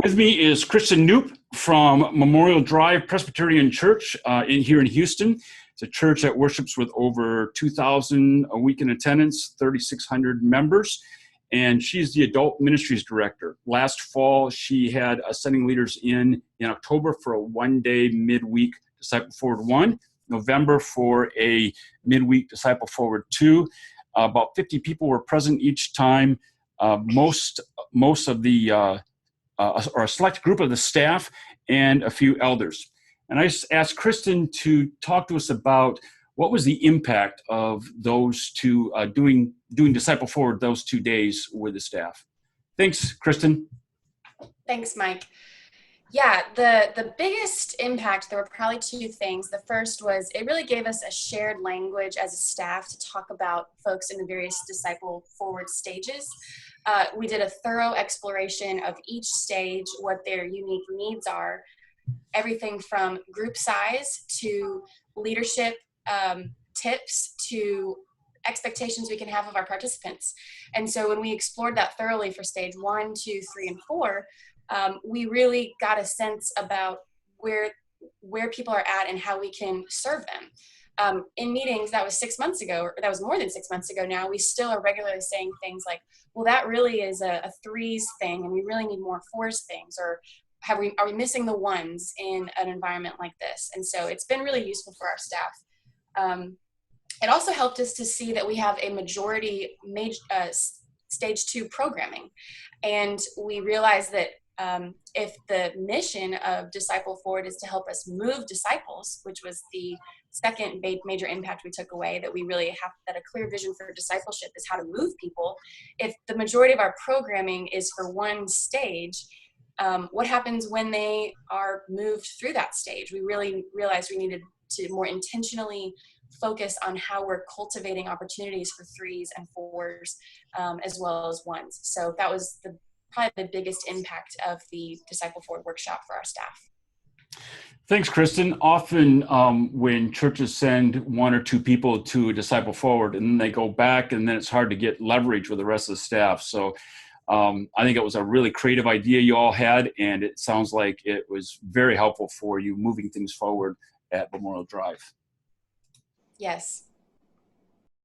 With me is Kristen Knoop from Memorial Drive Presbyterian Church here in Houston. It's a church that worships with over 2,000 a week in attendance, 3,600 members, and she's the Adult Ministries Director. Last fall, she had sending leaders in October for a one-day midweek Disciple Forward 1, November for a midweek Disciple Forward 2. About 50 people were present each time. Most of the or a select group of the staff and a few elders. And I asked Kristen to talk to us about what was the impact of those two doing Disciple Forward those 2 days with the staff. Thanks, Kristen. Thanks, Mike. Yeah, the biggest impact, there were probably two things. The first was it really gave us a shared language as a staff to talk about folks in the various Disciple Forward stages. We did a thorough exploration of each stage, what their unique needs are, everything from group size to leadership tips to expectations we can have of our participants. And so when we explored that thoroughly for stage 1, 2, 3, and 4, we really got a sense about where people are at and how we can serve them. In meetings, that was 6 months ago, or that was more than 6 months ago now, we still are regularly saying things like, well, that really is a threes thing, and we really need more fours things, or are we missing the ones in an environment like this? And so it's been really useful for our staff. It also helped us to see that we have a majority stage 2 programming. And we realized that if the mission of Disciple Forward is to help us move disciples, which was the second major impact we took away, that we really have that a clear vision for discipleship is how to move people. If the majority of our programming is for one stage, what happens when they are moved through that stage? We really realized we needed to more intentionally focus on how we're cultivating opportunities for threes and fours, as well as ones. So that was probably the biggest impact of the Disciple Forward workshop for our staff. Thanks, Kristen. Often when churches send 1 or 2 people to a Disciple Forward and then they go back, and then it's hard to get leverage with the rest of the staff. So I think it was a really creative idea you all had, and it sounds like it was very helpful for you moving things forward at Memorial Drive. Yes.